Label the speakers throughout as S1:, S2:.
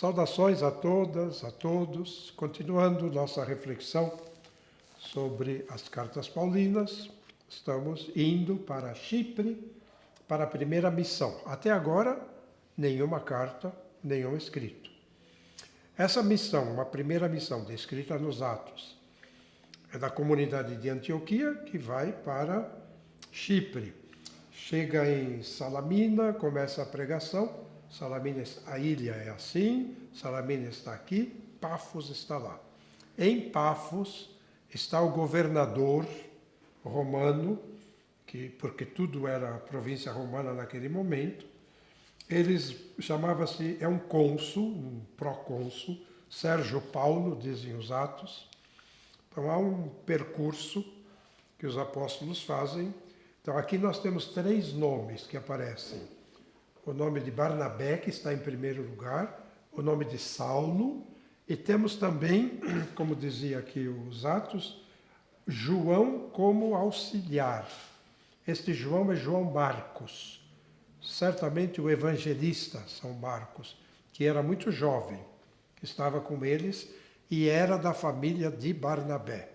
S1: Saudações a todas, a todos, continuando nossa reflexão sobre as cartas paulinas. Estamos indo para Chipre, para a primeira missão. Até agora, nenhuma carta, nenhum escrito. Essa missão, uma primeira missão descrita nos Atos, é da comunidade de Antioquia, que vai para Chipre. Chega em Salamina, começa a pregação. Salamina, a ilha é assim, Salamina está aqui, Pafos está lá. Em Pafos está o governador romano, porque tudo era província romana naquele momento. Eles chamava-se, é um cônsul, um procônsul, Sérgio Paulo, dizem os Atos. Então há um percurso que os apóstolos fazem. Então aqui nós temos 3 nomes que aparecem. O nome de Barnabé, que está em primeiro lugar, o nome de Saulo, e temos também, como dizia aqui os Atos, João como auxiliar. Este João é João Marcos, certamente o evangelista São Marcos, que era muito jovem, que estava com eles e era da família de Barnabé.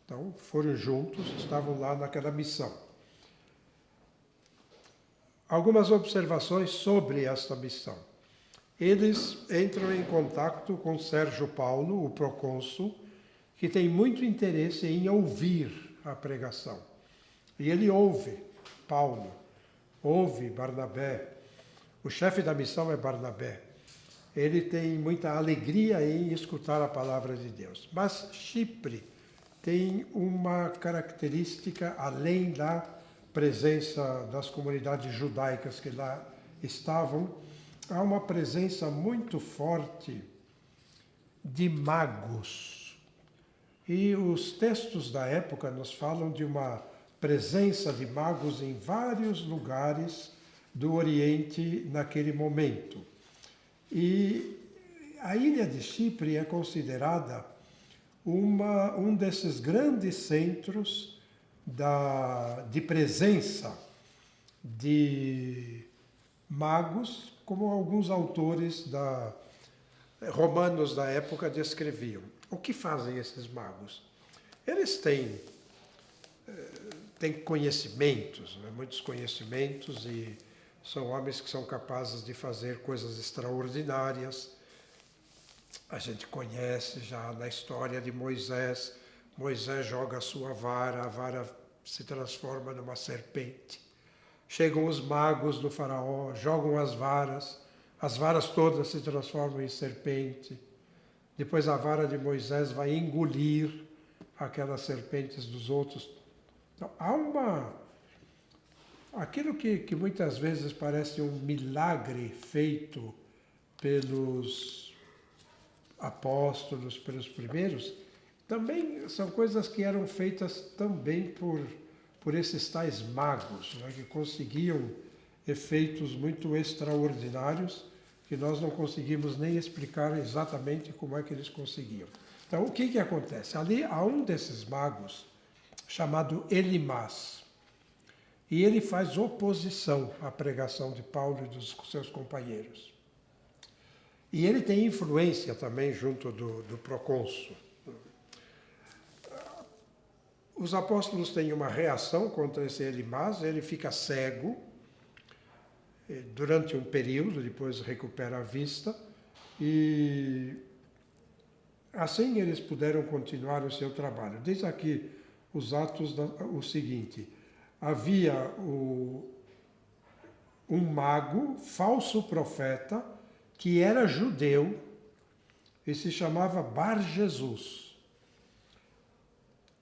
S1: Então foram juntos, estavam lá naquela missão. Algumas observações sobre esta missão. Eles entram em contato com Sérgio Paulo, o procônsul, que tem muito interesse em ouvir a pregação. E ele ouve Paulo, ouve Barnabé. O chefe da missão é Barnabé. Ele tem muita alegria em escutar a palavra de Deus. Mas Chipre tem uma característica além da presença das comunidades judaicas que lá estavam. Há uma presença muito forte de magos. E os textos da época nos falam de uma presença de magos em vários lugares do Oriente naquele momento. E a ilha de Chipre é considerada um desses grandes centros de presença de magos, como alguns autores romanos da época descreviam. O que fazem esses magos? Eles têm conhecimentos, né? Muitos conhecimentos, e são homens que são capazes de fazer coisas extraordinárias. A gente conhece já na história de Moisés. Moisés joga a sua vara, a vara se transforma numa serpente. Chegam os magos do faraó, jogam as varas todas se transformam em serpente. Depois a vara de Moisés vai engolir aquelas serpentes dos outros. Então, aquilo que muitas vezes parece um milagre feito pelos apóstolos, pelos primeiros, também são coisas que eram feitas também por esses tais magos, né, que conseguiam efeitos muito extraordinários, que nós não conseguimos nem explicar exatamente como é que eles conseguiam. Então, o que acontece? Ali há um desses magos, chamado Elimas, e ele faz oposição à pregação de Paulo e dos seus companheiros. E ele tem influência também junto do procônsul. Os apóstolos têm uma reação contra esse Elimas, ele fica cego durante um período, depois recupera a vista, e assim eles puderam continuar o seu trabalho. Diz aqui os Atos o seguinte: havia um mago, falso profeta, que era judeu e se chamava Bar Jesus.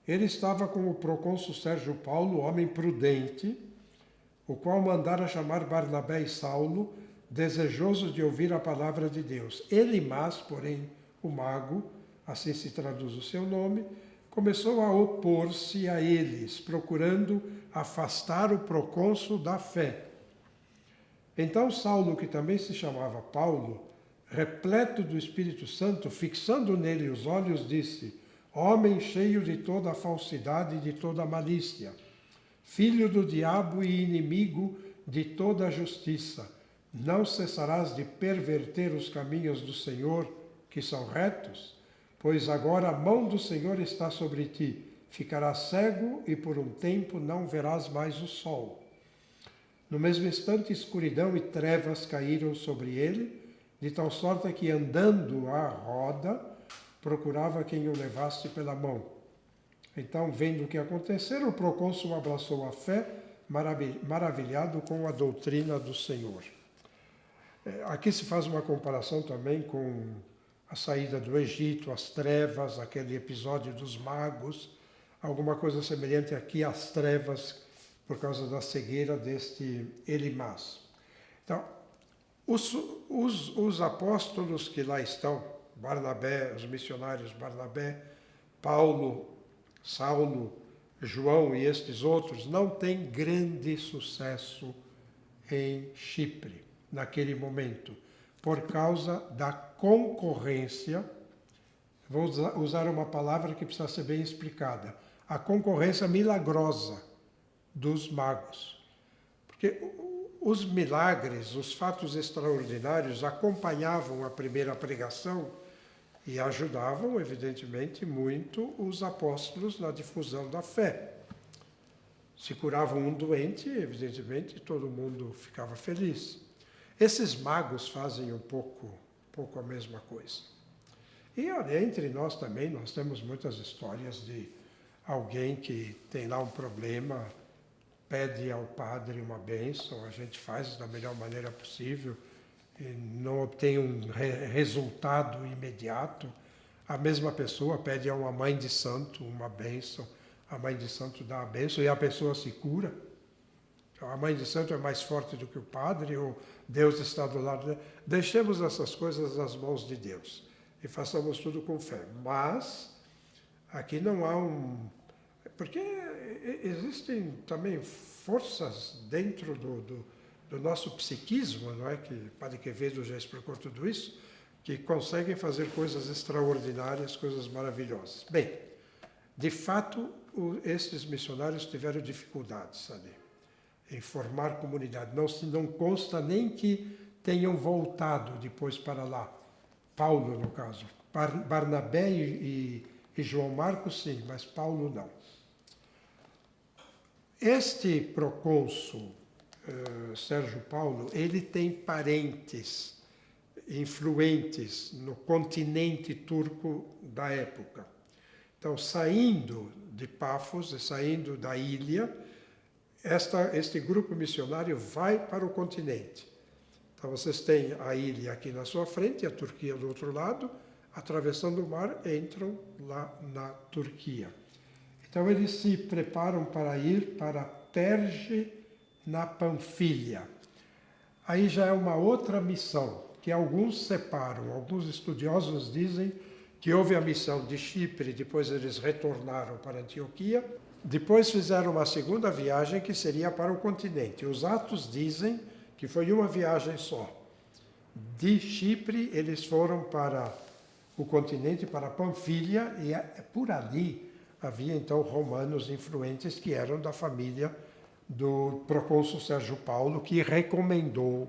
S1: Ele estava com o procônsul Sérgio Paulo, homem prudente, o qual mandara chamar Barnabé e Saulo, desejoso de ouvir a palavra de Deus. Elimas, porém, o mago, assim se traduz o seu nome, começou a opor-se a eles, procurando afastar o procônsul da fé. Então Saulo, que também se chamava Paulo, repleto do Espírito Santo, fixando nele os olhos, disse: homem cheio de toda a falsidade e de toda a malícia, filho do diabo e inimigo de toda a justiça, Não cessarás de perverter os caminhos do Senhor, que são retos? Pois agora a mão do Senhor está sobre ti. Ficarás cego e por um tempo não verás mais o sol. No mesmo instante, escuridão e trevas caíram sobre ele, de tal sorte que, andando à roda, procurava quem o levasse pela mão. Então, vendo o que acontecera, o procônsul abraçou a fé, maravilhado com a doutrina do Senhor. Aqui se faz uma comparação também com a saída do Egito, as trevas, aquele episódio dos magos, alguma coisa semelhante aqui às trevas por causa da cegueira deste Elimas. Então, os apóstolos que lá estão, Barnabé, os missionários Barnabé, Paulo, Saulo, João e estes outros, não têm grande sucesso em Chipre, naquele momento, por causa da concorrência. Vou usar uma palavra que precisa ser bem explicada. A concorrência milagrosa dos magos. Porque os milagres, os fatos extraordinários acompanhavam a primeira pregação e ajudavam, evidentemente, muito os apóstolos na difusão da fé. Se curava um doente, evidentemente, todo mundo ficava feliz. Esses magos fazem um pouco a mesma coisa. E olha, entre nós também, nós temos muitas histórias de alguém que tem lá um problema, pede ao padre uma bênção, a gente faz da melhor maneira possível, e não obtém um resultado imediato. A mesma pessoa pede a uma mãe de santo uma bênção, a mãe de santo dá a bênção e a pessoa se cura. Então, a mãe de santo é mais forte do que o padre, ou Deus está do lado dela. Deixemos essas coisas nas mãos de Deus e façamos tudo com fé. Mas aqui não há porque existem também forças dentro do nosso psiquismo, não é? Que Padre Quevedo já explicou tudo isso, que conseguem fazer coisas extraordinárias, coisas maravilhosas. Bem, de fato, estes missionários tiveram dificuldades ali em formar comunidade. Não consta nem que tenham voltado depois para lá. Paulo, no caso. Barnabé e João Marcos, sim, mas Paulo não. Este procônsul, Sérgio Paulo, ele tem parentes influentes no continente turco da época. Então, saindo de Pafos e saindo da ilha, este grupo missionário vai para o continente. Então, vocês têm a ilha aqui na sua frente, a Turquia do outro lado, atravessando o mar, entram lá na Turquia. Então, eles se preparam para ir para Perge, na Panfilha. Aí já é uma outra missão, que alguns separam. Alguns estudiosos dizem que houve a missão de Chipre, depois eles retornaram para Antioquia, depois fizeram uma segunda viagem que seria para o continente. Os Atos dizem que foi uma viagem só. De Chipre, eles foram para o continente, para Panfilha, e por ali havia então romanos influentes que eram da família do procônsul Sérgio Paulo, que recomendou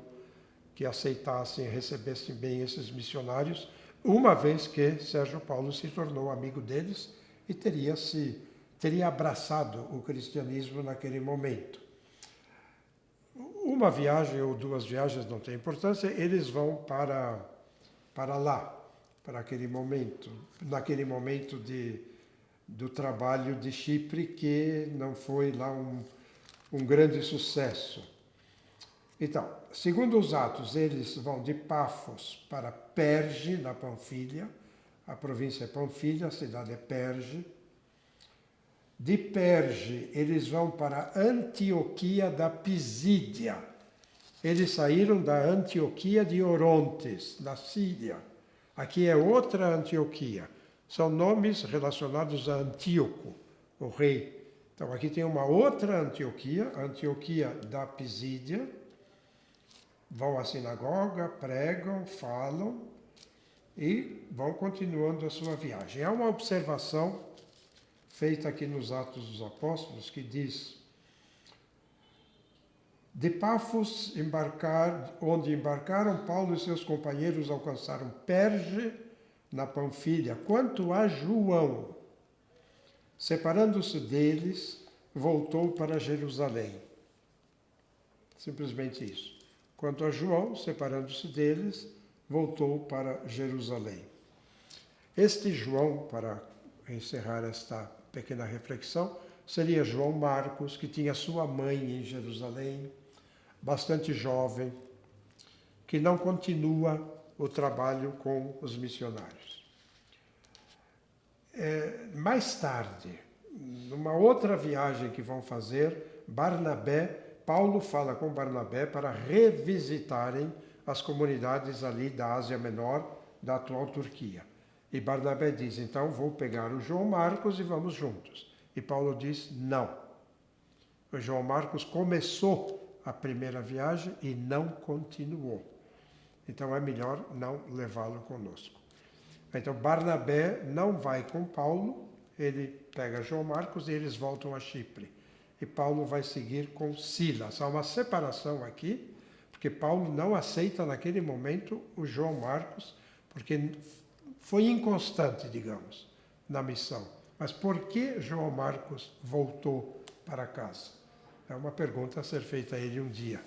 S1: que aceitassem e recebessem bem esses missionários, uma vez que Sérgio Paulo se tornou amigo deles e teria abraçado o cristianismo naquele momento. Uma viagem ou duas viagens não tem importância, eles vão para lá, para aquele momento, naquele momento do trabalho de Chipre, que não foi lá um grande sucesso. Então, segundo os Atos, eles vão de Pafos para Perge, na Panfilha. A província é Panfilha, a cidade é Perge. De Perge, eles vão para Antioquia da Pisídia. Eles saíram da Antioquia de Orontes, na Síria. Aqui é outra Antioquia. São nomes relacionados a Antíoco, o rei. Então, aqui tem uma outra Antioquia, a Antioquia da Pisídia. Vão à sinagoga, pregam, falam e vão continuando a sua viagem. Há uma observação feita aqui nos Atos dos Apóstolos que diz: De Pafos, onde embarcaram, Paulo e seus companheiros alcançaram Perge, na Panfilha. Quanto a João, separando-se deles, voltou para Jerusalém. Simplesmente isso. Quanto a João, separando-se deles, voltou para Jerusalém. Este João, para encerrar esta pequena reflexão, seria João Marcos, que tinha sua mãe em Jerusalém, bastante jovem, que não continua o trabalho com os missionários. Mais tarde, numa outra viagem que vão fazer, Paulo fala com Barnabé para revisitarem as comunidades ali da Ásia Menor, da atual Turquia. E Barnabé diz, então vou pegar o João Marcos e vamos juntos. E Paulo diz, não. O João Marcos começou a primeira viagem e não continuou. Então é melhor não levá-lo conosco. Então Barnabé não vai com Paulo, ele pega João Marcos e eles voltam a Chipre. E Paulo vai seguir com Silas. Há uma separação aqui, porque Paulo não aceita naquele momento o João Marcos, porque foi inconstante, digamos, na missão. Mas por que João Marcos voltou para casa? É uma pergunta a ser feita a ele um dia.